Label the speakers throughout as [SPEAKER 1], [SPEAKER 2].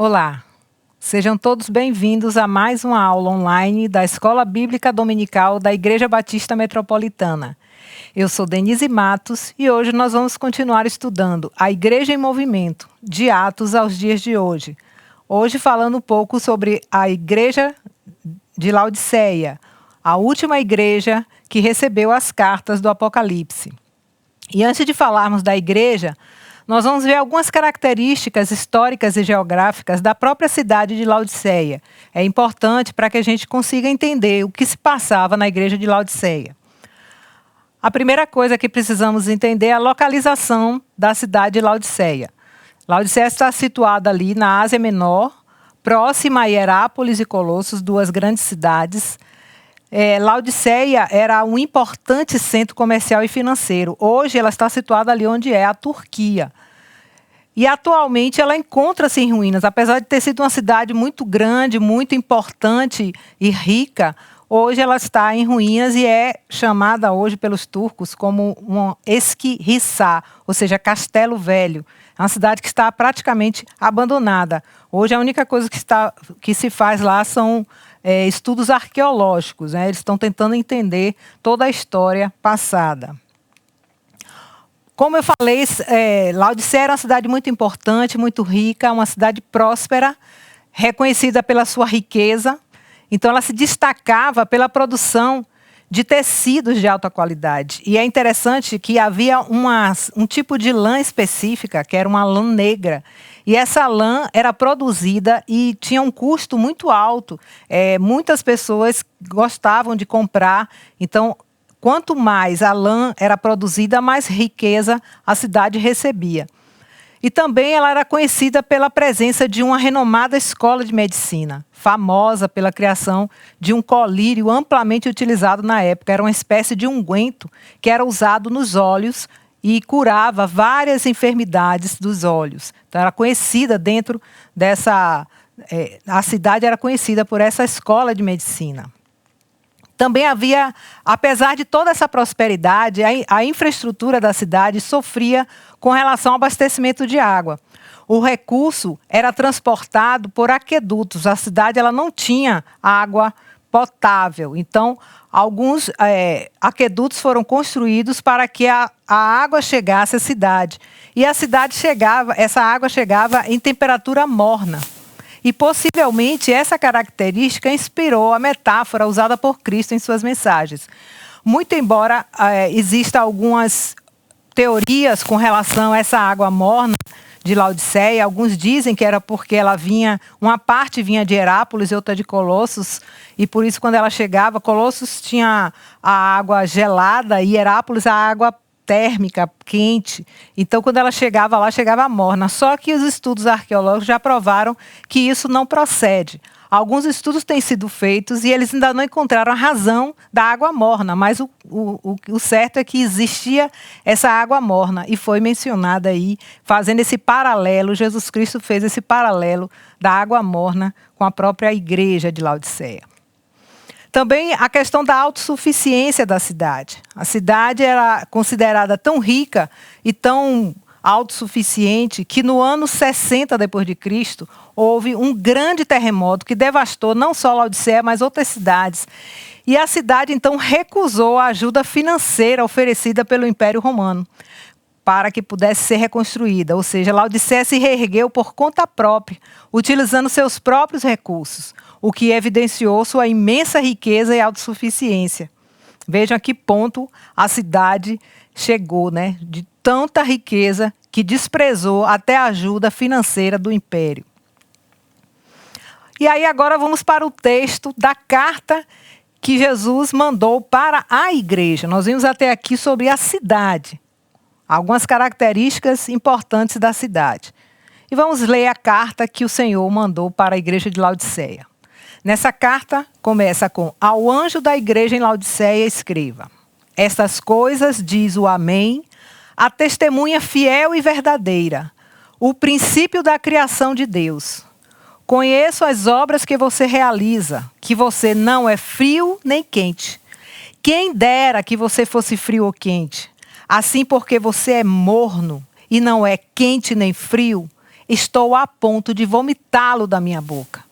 [SPEAKER 1] Olá, sejam todos bem-vindos a mais uma aula online da Escola Bíblica Dominical da Igreja Batista Metropolitana. Eu sou Denise Matos e hoje nós vamos continuar estudando a Igreja em Movimento, de Atos aos dias de hoje. Hoje falando um pouco sobre a Igreja de Laodiceia, a última igreja que recebeu as cartas do Apocalipse. E antes de falarmos da igreja, nós vamos ver algumas características históricas e geográficas da própria cidade de Laodiceia. É importante para que a gente consiga entender o que se passava na igreja de Laodiceia. A primeira coisa que precisamos entender é a localização da cidade de Laodiceia. Laodiceia está situada ali na Ásia Menor, próxima a Hierápolis e Colossos, duas grandes cidades. Laodiceia era um importante centro comercial e financeiro. Hoje ela está situada ali onde é a Turquia. E atualmente ela encontra-se em ruínas. Apesar de ter sido uma cidade muito grande, muito importante e rica, hoje ela está em ruínas e é chamada hoje pelos turcos como um Eski-Hisar, ou seja, Castelo Velho. É uma cidade que está praticamente abandonada. Hoje a única coisa que se faz lá são estudos arqueológicos, né? Eles estão tentando entender toda a história passada. Como eu falei, Laodiceia era uma cidade muito importante, muito rica, uma cidade próspera, reconhecida pela sua riqueza. Então ela se destacava pela produção de tecidos de alta qualidade. E é interessante que havia um tipo de lã específica, que era uma lã negra. E essa lã era produzida e tinha um custo muito alto. Muitas pessoas gostavam de comprar. Então, quanto mais a lã era produzida, mais riqueza a cidade recebia. E também ela era conhecida pela presença de uma renomada escola de medicina, famosa pela criação de um colírio amplamente utilizado na época. Era uma espécie de unguento que era usado nos olhos e curava várias enfermidades dos olhos. Então era conhecida dentro dessa... a cidade era conhecida por essa escola de medicina. Também havia, apesar de toda essa prosperidade, a infraestrutura da cidade sofria com relação ao abastecimento de água. O recurso era transportado por aquedutos. A cidade ela não tinha água potável. Então, alguns aquedutos foram construídos para que a água chegasse à cidade. E essa água chegava em temperatura morna. E possivelmente essa característica inspirou a metáfora usada por Cristo em suas mensagens. Muito embora existam algumas teorias com relação a essa água morna de Laodiceia, alguns dizem que era porque uma parte vinha de Hierápolis e outra de Colossos, e por isso quando ela chegava, Colossos tinha a água gelada e Hierápolis a água térmica, quente. Então, quando ela chegava lá, chegava morna. Só que os estudos arqueológicos já provaram que isso não procede. Alguns estudos têm sido feitos e eles ainda não encontraram a razão da água morna, mas o certo é que existia essa água morna e foi mencionada aí, fazendo esse paralelo. Jesus Cristo fez esse paralelo da água morna com a própria igreja de Laodiceia. Também a questão da autossuficiência da cidade. A cidade era considerada tão rica e tão autossuficiente que no ano 60 depois de Cristo houve um grande terremoto que devastou não só Laodiceia, mas outras cidades. E a cidade então recusou a ajuda financeira oferecida pelo Império Romano para que pudesse ser reconstruída. Ou seja, Laodiceia se reergueu por conta própria, utilizando seus próprios recursos, o que evidenciou sua imensa riqueza e autossuficiência. Vejam a que ponto a cidade chegou, né? De tanta riqueza que desprezou até a ajuda financeira do império. E aí agora vamos para o texto da carta que Jesus mandou para a igreja. Nós vimos até aqui sobre a cidade, algumas características importantes da cidade. E vamos ler a carta que o Senhor mandou para a igreja de Laodiceia. Nessa carta, começa com: ao anjo da igreja em Laodiceia escreva: estas coisas diz o Amém, a testemunha fiel e verdadeira, o princípio da criação de Deus. Conheço as obras que você realiza, que você não é frio nem quente. Quem dera que você fosse frio ou quente. Assim, porque você é morno e não é quente nem frio, estou a ponto de vomitá-lo da minha boca.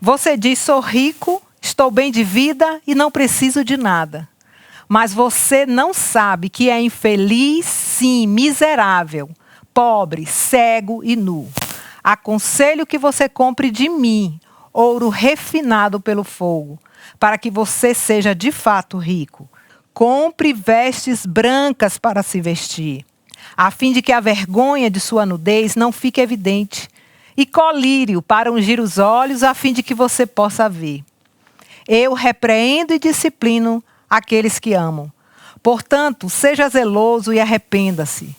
[SPEAKER 1] Você diz, sou rico, estou bem de vida e não preciso de nada. Mas você não sabe que é infeliz, sim, miserável, pobre, cego e nu. Aconselho que você compre de mim ouro refinado pelo fogo, para que você seja de fato rico. Compre vestes brancas para se vestir, a fim de que a vergonha de sua nudez não fique evidente, e colírio para ungir os olhos, a fim de que você possa ver. Eu repreendo e disciplino aqueles que amam. Portanto, seja zeloso e arrependa-se.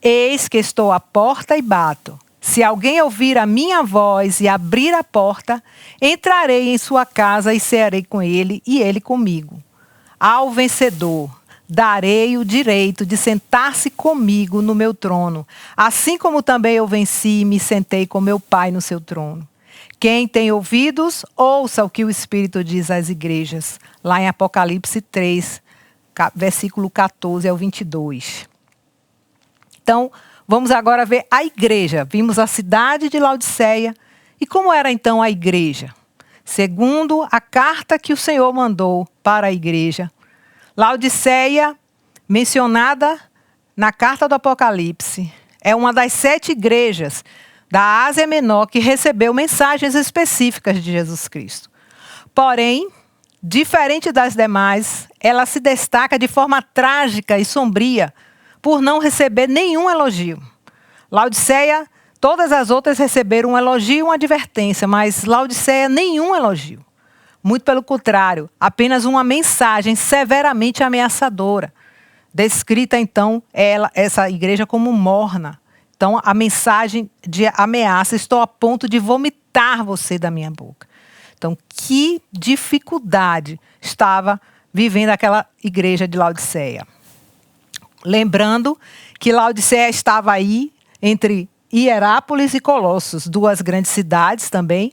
[SPEAKER 1] Eis que estou à porta e bato. Se alguém ouvir a minha voz e abrir a porta, entrarei em sua casa e cearei com ele e ele comigo. Ao vencedor, darei o direito de sentar-se comigo no meu trono, assim como também eu venci e me sentei com meu Pai no seu trono. Quem tem ouvidos, ouça o que o Espírito diz às igrejas, lá em Apocalipse 3, versículo 14 ao 22. Então, vamos agora ver a igreja. Vimos a cidade de Laodiceia. E como era então a igreja? Segundo a carta que o Senhor mandou para a igreja, Laodiceia, mencionada na carta do Apocalipse, é uma das 7 igrejas da Ásia Menor que recebeu mensagens específicas de Jesus Cristo. Porém, diferente das demais, ela se destaca de forma trágica e sombria por não receber nenhum elogio. Laodiceia, todas as outras receberam um elogio e uma advertência, mas Laodiceia nenhum elogio. Muito pelo contrário, apenas uma mensagem severamente ameaçadora. Descrita, então, essa igreja como morna. Então, a mensagem de ameaça, estou a ponto de vomitar você da minha boca. Então, que dificuldade estava vivendo aquela igreja de Laodiceia. Lembrando que Laodiceia estava aí entre Hierápolis e Colossos, 2 grandes cidades também,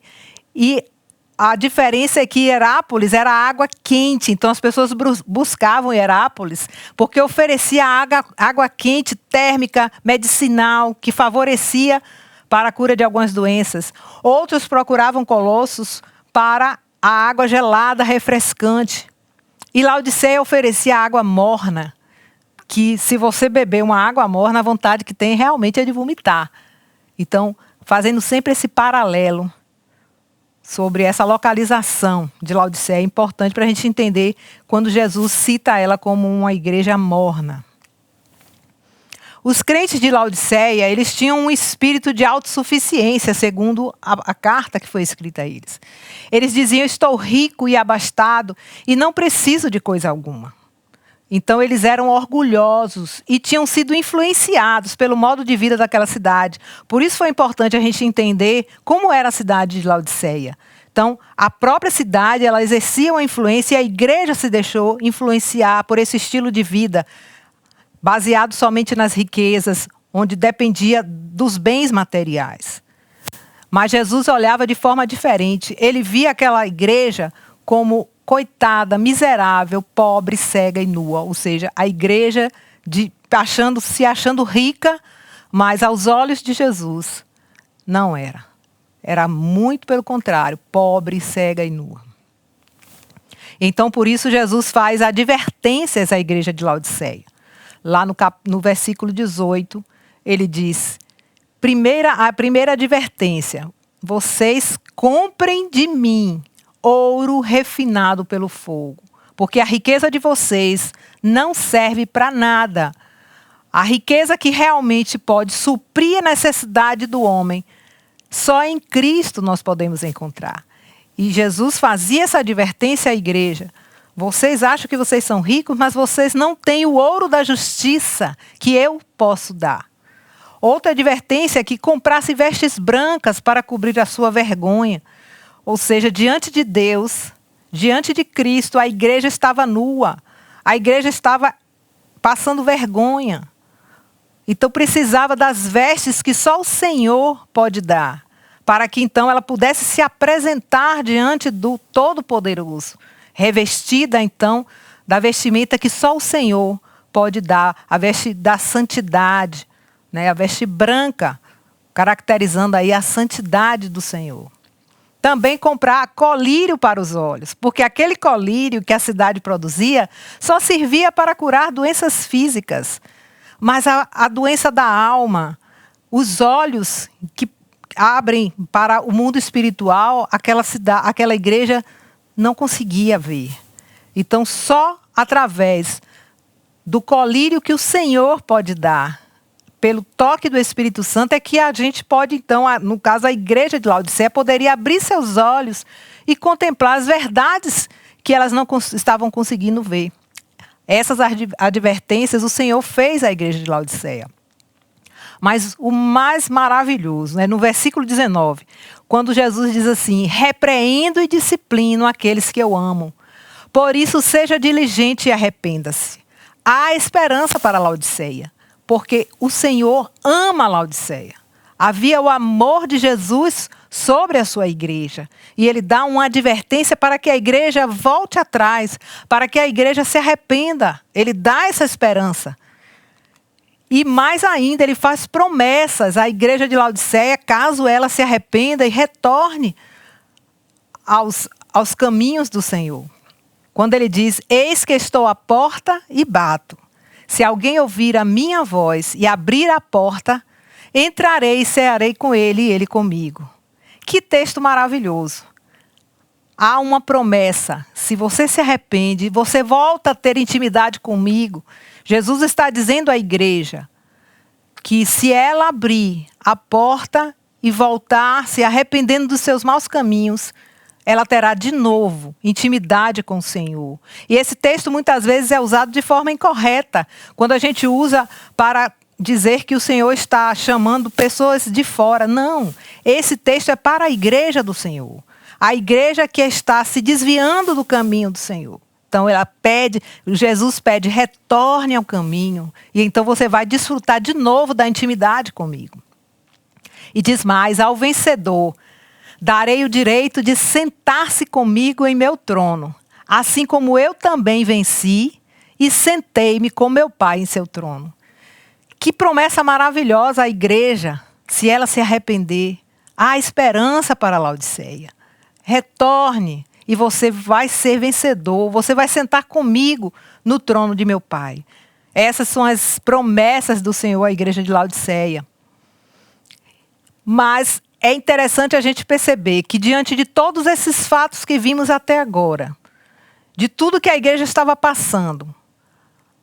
[SPEAKER 1] e a diferença é que Hierápolis era água quente, então as pessoas buscavam Hierápolis porque oferecia água quente, térmica, medicinal, que favorecia para a cura de algumas doenças. Outros procuravam Colossos para a água gelada, refrescante. E Laodiceia oferecia água morna, que se você beber uma água morna, a vontade que tem realmente é de vomitar. Então, fazendo sempre esse paralelo sobre essa localização de Laodiceia, é importante para a gente entender quando Jesus cita ela como uma igreja morna. Os crentes de Laodiceia, eles tinham um espírito de autossuficiência, segundo a carta que foi escrita a eles. Eles diziam, estou rico e abastado e não preciso de coisa alguma. Então, eles eram orgulhosos e tinham sido influenciados pelo modo de vida daquela cidade. Por isso foi importante a gente entender como era a cidade de Laodiceia. Então, a própria cidade, ela exercia uma influência e a igreja se deixou influenciar por esse estilo de vida, baseado somente nas riquezas, onde dependia dos bens materiais. Mas Jesus olhava de forma diferente. Ele via aquela igreja como coitada, miserável, pobre, cega e nua. Ou seja, a igreja se achando rica, mas aos olhos de Jesus não era. Era muito pelo contrário, pobre, cega e nua. Então, por isso, Jesus faz advertências à igreja de Laodiceia. Lá no versículo 18, ele diz, a primeira advertência, vocês comprem de mim ouro refinado pelo fogo, porque a riqueza de vocês não serve para nada. A riqueza que realmente pode suprir a necessidade do homem, só em Cristo nós podemos encontrar. E Jesus fazia essa advertência à igreja. Vocês acham que vocês são ricos, mas vocês não têm o ouro da justiça que eu posso dar. Outra advertência é que comprasse vestes brancas para cobrir a sua vergonha. Ou seja, diante de Deus, diante de Cristo, a igreja estava nua. A igreja estava passando vergonha. Então precisava das vestes que só o Senhor pode dar, para que então ela pudesse se apresentar diante do Todo-Poderoso, revestida então da vestimenta que só o Senhor pode dar, a veste da santidade, né? A veste branca, caracterizando aí a santidade do Senhor. Também comprar colírio para os olhos, porque aquele colírio que a cidade produzia só servia para curar doenças físicas. Mas a doença da alma, os olhos que abrem para o mundo espiritual, aquela igreja não conseguia ver. Então, só através do colírio que o Senhor pode dar, pelo toque do Espírito Santo, é que a gente pode, então, no caso, a igreja de Laodiceia poderia abrir seus olhos e contemplar as verdades que elas não estavam conseguindo ver. Essas advertências o Senhor fez à igreja de Laodiceia. Mas o mais maravilhoso, no versículo 19, quando Jesus diz assim: repreendo e disciplino aqueles que eu amo. Por isso, seja diligente e arrependa-se. Há esperança para Laodiceia, porque o Senhor ama Laodiceia. Havia o amor de Jesus sobre a sua igreja. E ele dá uma advertência para que a igreja volte atrás, para que a igreja se arrependa. Ele dá essa esperança. E mais ainda, ele faz promessas à igreja de Laodiceia, caso ela se arrependa e retorne aos caminhos do Senhor. Quando ele diz: eis que estou à porta e bato. Se alguém ouvir a minha voz e abrir a porta, entrarei e cearei com ele e ele comigo. Que texto maravilhoso. Há uma promessa. Se você se arrepende, você volta a ter intimidade comigo. Jesus está dizendo à igreja que se ela abrir a porta e voltar, se arrependendo dos seus maus caminhos, ela terá de novo intimidade com o Senhor. E esse texto muitas vezes é usado de forma incorreta, quando a gente usa para dizer que o Senhor está chamando pessoas de fora. Não, esse texto é para a igreja do Senhor. A igreja que está se desviando do caminho do Senhor. Então Jesus pede: retorne ao caminho. E então você vai desfrutar de novo da intimidade comigo. E diz mais: ao vencedor darei o direito de sentar-se comigo em meu trono, assim como eu também venci e sentei-me com meu Pai em seu trono. Que promessa maravilhosa a igreja, se ela se arrepender. Há esperança para Laodiceia. Retorne e você vai ser vencedor. Você vai sentar comigo no trono de meu Pai. Essas são as promessas do Senhor à igreja de Laodiceia. Mas é interessante a gente perceber que diante de todos esses fatos que vimos até agora, de tudo que a igreja estava passando,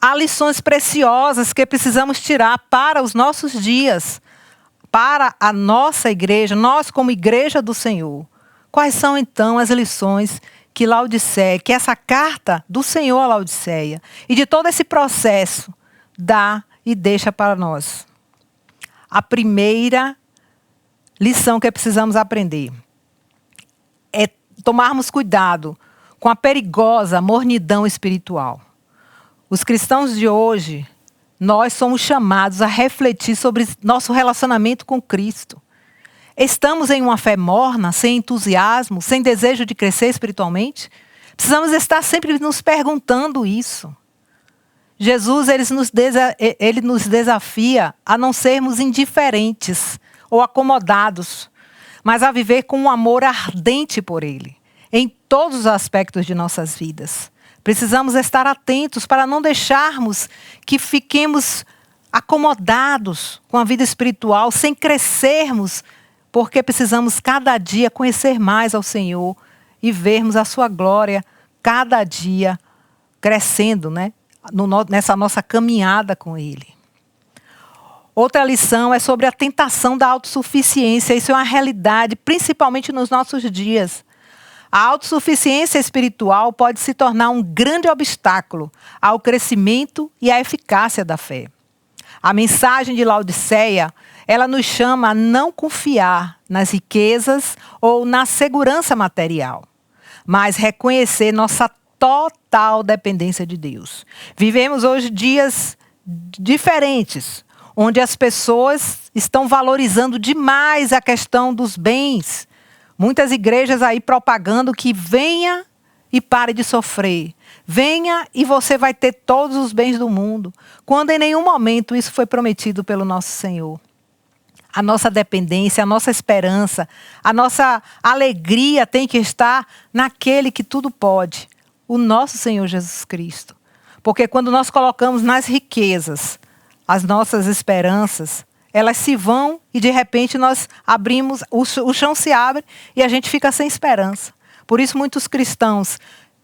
[SPEAKER 1] há lições preciosas que precisamos tirar para os nossos dias, para a nossa igreja, nós como igreja do Senhor. Quais são então as lições que Laodiceia, que essa carta do Senhor a Laodiceia e de todo esse processo dá e deixa para nós? A primeira lição que precisamos aprender é tomarmos cuidado com a perigosa mornidão espiritual. Os cristãos de hoje, nós somos chamados a refletir sobre nosso relacionamento com Cristo. Estamos em uma fé morna, sem entusiasmo, sem desejo de crescer espiritualmente? Precisamos estar sempre nos perguntando isso. Jesus ele nos desafia a não sermos indiferentes ou acomodados, mas a viver com um amor ardente por Ele, em todos os aspectos de nossas vidas. Precisamos estar atentos para não deixarmos que fiquemos acomodados com a vida espiritual, sem crescermos, porque precisamos cada dia conhecer mais ao Senhor e vermos a sua glória cada dia crescendo, nessa nossa caminhada com Ele. Outra lição é sobre a tentação da autossuficiência. Isso é uma realidade, principalmente nos nossos dias. A autossuficiência espiritual pode se tornar um grande obstáculo ao crescimento e à eficácia da fé. A mensagem de Laodiceia, ela nos chama a não confiar nas riquezas ou na segurança material, mas reconhecer nossa total dependência de Deus. Vivemos hoje dias diferentes, onde as pessoas estão valorizando demais a questão dos bens. Muitas igrejas aí propagando que venha e pare de sofrer. Venha e você vai ter todos os bens do mundo. Quando em nenhum momento isso foi prometido pelo nosso Senhor. A nossa dependência, a nossa esperança, a nossa alegria tem que estar naquele que tudo pode, o nosso Senhor Jesus Cristo. Porque quando nós colocamos nas riquezas as nossas esperanças, elas se vão e de repente nós abrimos, o chão se abre e a gente fica sem esperança. Por isso muitos cristãos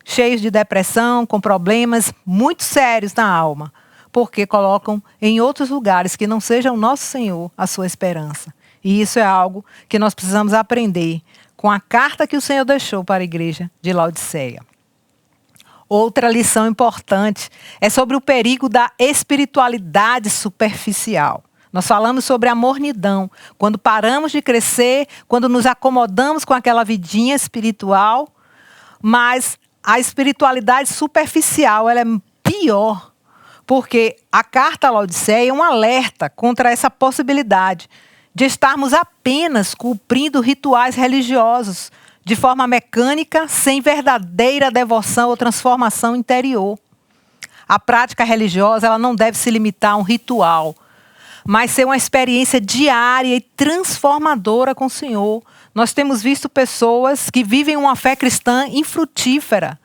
[SPEAKER 1] cheios de depressão, com problemas muito sérios na alma, porque colocam em outros lugares que não seja o nosso Senhor a sua esperança. E isso é algo que nós precisamos aprender com a carta que o Senhor deixou para a igreja de Laodiceia. Outra lição importante é sobre o perigo da espiritualidade superficial. Nós falamos sobre a mornidão, quando paramos de crescer, quando nos acomodamos com aquela vidinha espiritual, mas a espiritualidade superficial ela é pior, porque a carta a Laodiceia é um alerta contra essa possibilidade de estarmos apenas cumprindo rituais religiosos de forma mecânica, sem verdadeira devoção ou transformação interior. A prática religiosa ela não deve se limitar a um ritual, mas ser uma experiência diária e transformadora com o Senhor. Nós temos visto pessoas que vivem uma fé cristã infrutífera,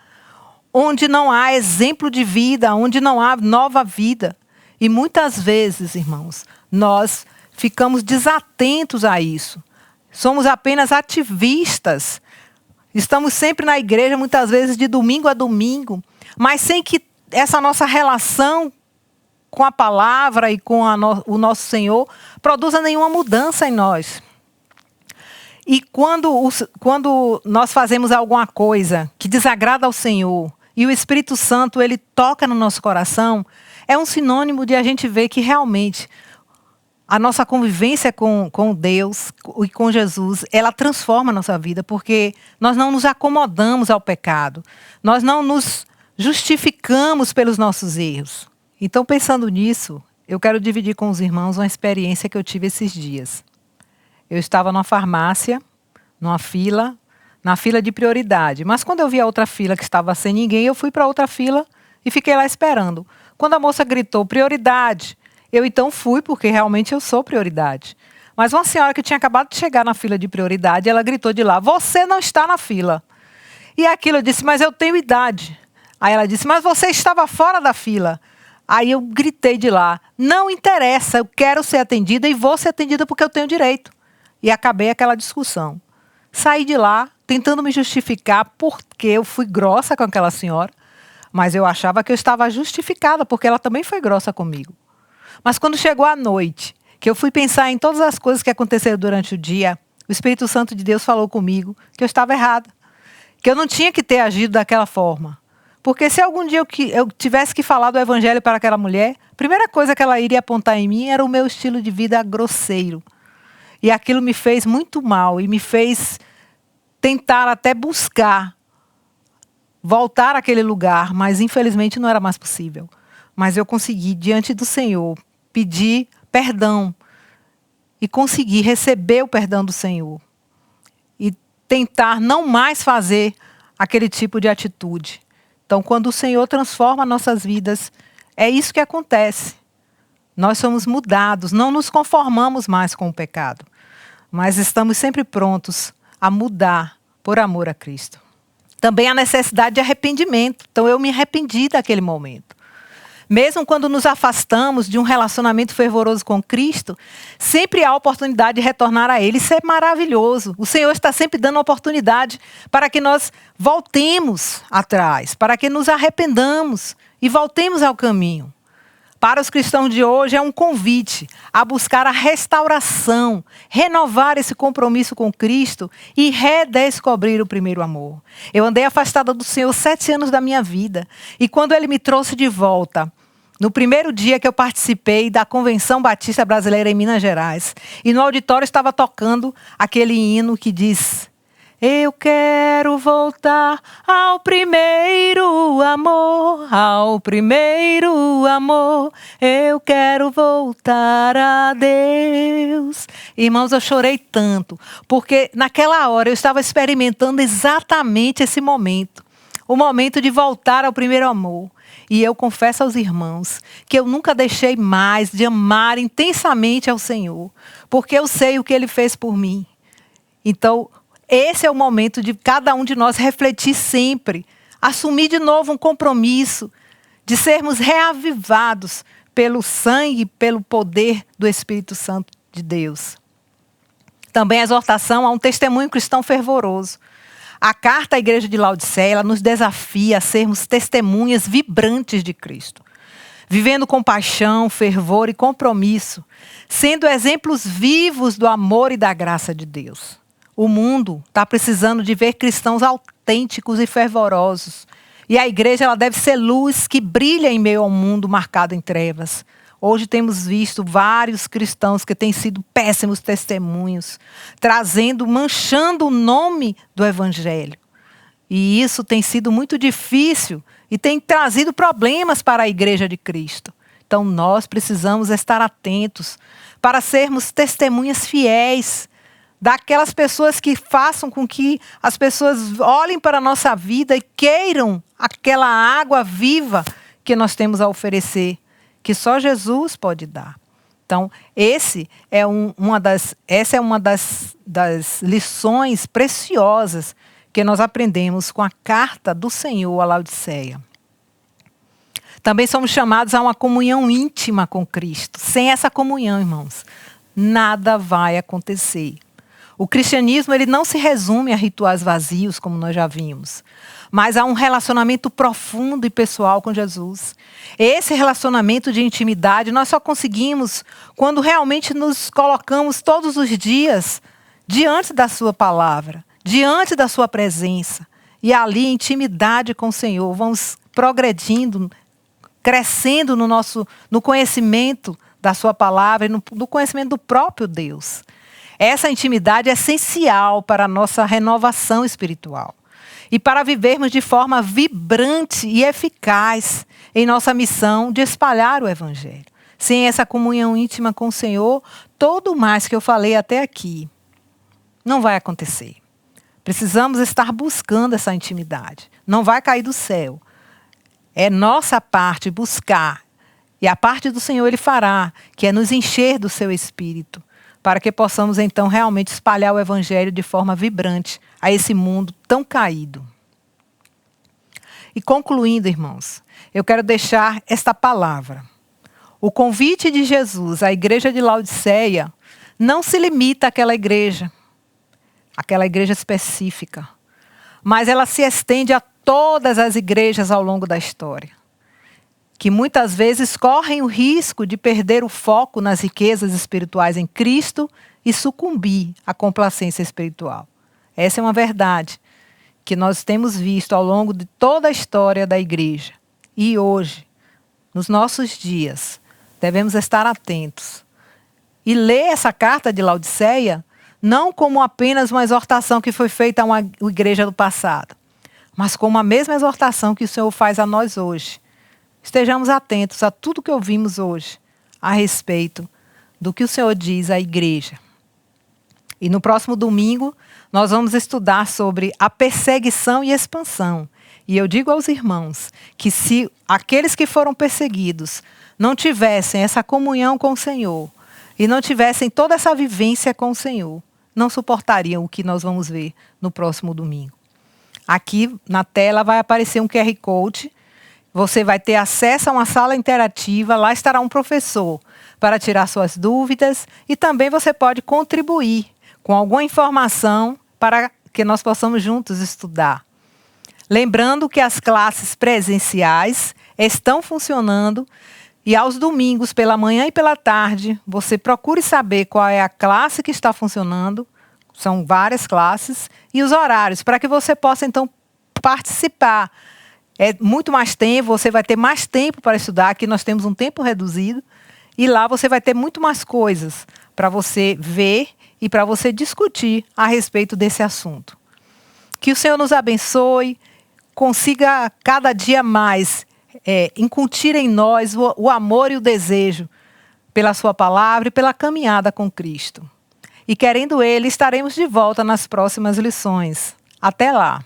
[SPEAKER 1] onde não há exemplo de vida, onde não há nova vida. E muitas vezes, irmãos, nós ficamos desatentos a isso. Somos apenas ativistas. Estamos sempre na igreja, muitas vezes de domingo a domingo, mas sem que essa nossa relação com a palavra e com o nosso Senhor produza nenhuma mudança em nós. E quando nós fazemos alguma coisa que desagrada ao Senhor e o Espírito Santo ele toca no nosso coração, é um sinônimo de a gente ver que realmente a nossa convivência com Deus e com Jesus, ela transforma a nossa vida, porque nós não nos acomodamos ao pecado. Nós não nos justificamos pelos nossos erros. Então, pensando nisso, eu quero dividir com os irmãos uma experiência que eu tive esses dias. Eu estava numa farmácia, na fila de prioridade. Mas quando eu vi a outra fila que estava sem ninguém, eu fui para outra fila e fiquei lá esperando. Quando a moça gritou prioridade, eu então fui, porque realmente eu sou prioridade. Mas uma senhora que tinha acabado de chegar na fila de prioridade, ela gritou de lá, você não está na fila. E aquilo eu disse, mas eu tenho idade. Aí ela disse, mas você estava fora da fila. Aí eu gritei de lá, não interessa, eu quero ser atendida e vou ser atendida porque eu tenho direito. E acabei aquela discussão. Saí de lá, tentando me justificar porque eu fui grossa com aquela senhora, mas eu achava que eu estava justificada, porque ela também foi grossa comigo. Mas quando chegou a noite, que eu fui pensar em todas as coisas que aconteceram durante o dia, o Espírito Santo de Deus falou comigo que eu estava errada, que eu não tinha que ter agido daquela forma. Porque se algum dia eu tivesse que falar do evangelho para aquela mulher, a primeira coisa que ela iria apontar em mim era o meu estilo de vida grosseiro. E aquilo me fez muito mal e me fez tentar até buscar voltar àquele lugar, mas infelizmente não era mais possível. Mas eu consegui, diante do Senhor, pedir perdão e consegui receber o perdão do Senhor. E tentar não mais fazer aquele tipo de atitude. Então, quando o Senhor transforma nossas vidas, é isso que acontece. Nós somos mudados, não nos conformamos mais com o pecado, mas estamos sempre prontos a mudar por amor a Cristo. Também a necessidade de arrependimento. Então, eu me arrependi daquele momento. Mesmo quando nos afastamos de um relacionamento fervoroso com Cristo, sempre há oportunidade de retornar a Ele. Isso é maravilhoso. O Senhor está sempre dando oportunidade para que nós voltemos atrás, para que nos arrependamos e voltemos ao caminho. Para os cristãos de hoje é um convite a buscar a restauração, renovar esse compromisso com Cristo e redescobrir o primeiro amor. Eu andei afastada do Senhor 7 anos da minha vida e quando Ele me trouxe de volta, no primeiro dia que eu participei da Convenção Batista Brasileira em Minas Gerais, e no auditório estava tocando aquele hino que diz: eu quero voltar ao primeiro amor, ao primeiro amor. Eu quero voltar a Deus. Irmãos, eu chorei tanto, porque naquela hora eu estava experimentando exatamente esse momento. O momento de voltar ao primeiro amor. E eu confesso aos irmãos que eu nunca deixei mais de amar intensamente ao Senhor, porque eu sei o que Ele fez por mim. Então, esse é o momento de cada um de nós refletir sempre, assumir de novo um compromisso de sermos reavivados pelo sangue, pelo poder do Espírito Santo de Deus. Também a exortação a um testemunho cristão fervoroso. A carta à igreja de Laodiceia, ela nos desafia a sermos testemunhas vibrantes de Cristo, vivendo com paixão, fervor e compromisso, sendo exemplos vivos do amor e da graça de Deus. O mundo está precisando de ver cristãos autênticos e fervorosos. E a igreja ela deve ser luz que brilha em meio ao mundo marcado em trevas. Hoje temos visto vários cristãos que têm sido péssimos testemunhos, manchando o nome do Evangelho. E isso tem sido muito difícil e tem trazido problemas para a igreja de Cristo. Então nós precisamos estar atentos para sermos testemunhas fiéis daquelas pessoas que façam com que as pessoas olhem para a nossa vida e queiram aquela água viva que nós temos a oferecer, que só Jesus pode dar. Então, essa é uma das lições preciosas que nós aprendemos com a carta do Senhor a Laodiceia. Também somos chamados a uma comunhão íntima com Cristo. Sem essa comunhão, irmãos, nada vai acontecer. O cristianismo ele não se resume a rituais vazios, como nós já vimos, mas a um relacionamento profundo e pessoal com Jesus. Esse relacionamento de intimidade nós só conseguimos quando realmente nos colocamos todos os dias diante da sua palavra, diante da sua presença. E ali, em intimidade com o Senhor, vamos progredindo, crescendo no conhecimento da sua palavra e no conhecimento do próprio Deus. Essa intimidade é essencial para a nossa renovação espiritual e para vivermos de forma vibrante e eficaz em nossa missão de espalhar o Evangelho. Sem essa comunhão íntima com o Senhor, todo o mais que eu falei até aqui não vai acontecer. Precisamos estar buscando essa intimidade. Não vai cair do céu. É nossa parte buscar. E a parte do Senhor Ele fará, que é nos encher do seu Espírito, para que possamos então realmente espalhar o Evangelho de forma vibrante a esse mundo tão caído. E concluindo, irmãos, eu quero deixar esta palavra. O convite de Jesus à igreja de Laodiceia não se limita àquela igreja específica, mas ela se estende a todas as igrejas ao longo da história, que muitas vezes correm o risco de perder o foco nas riquezas espirituais em Cristo e sucumbir à complacência espiritual. Essa é uma verdade que nós temos visto ao longo de toda a história da igreja. E hoje, nos nossos dias, devemos estar atentos e ler essa carta de Laodiceia não como apenas uma exortação que foi feita a uma igreja do passado, mas como a mesma exortação que o Senhor faz a nós hoje. Estejamos atentos a tudo que ouvimos hoje a respeito do que o Senhor diz à igreja. E no próximo domingo, nós vamos estudar sobre a perseguição e expansão. E eu digo aos irmãos que se aqueles que foram perseguidos não tivessem essa comunhão com o Senhor e não tivessem toda essa vivência com o Senhor, não suportariam o que nós vamos ver no próximo domingo. Aqui na tela vai aparecer um QR Code. Você vai ter acesso a uma sala interativa, lá estará um professor para tirar suas dúvidas e também você pode contribuir com alguma informação para que nós possamos juntos estudar. Lembrando que as classes presenciais estão funcionando e aos domingos, pela manhã e pela tarde, você procure saber qual é a classe que está funcionando, são várias classes, e os horários, para que você possa então participar. É muito mais tempo, você vai ter mais tempo para estudar, aqui nós temos um tempo reduzido, e lá você vai ter muito mais coisas para você ver e para você discutir a respeito desse assunto. Que o Senhor nos abençoe, consiga cada dia mais incutir em nós o amor e o desejo pela sua palavra e pela caminhada com Cristo. E querendo Ele, estaremos de volta nas próximas lições. Até lá!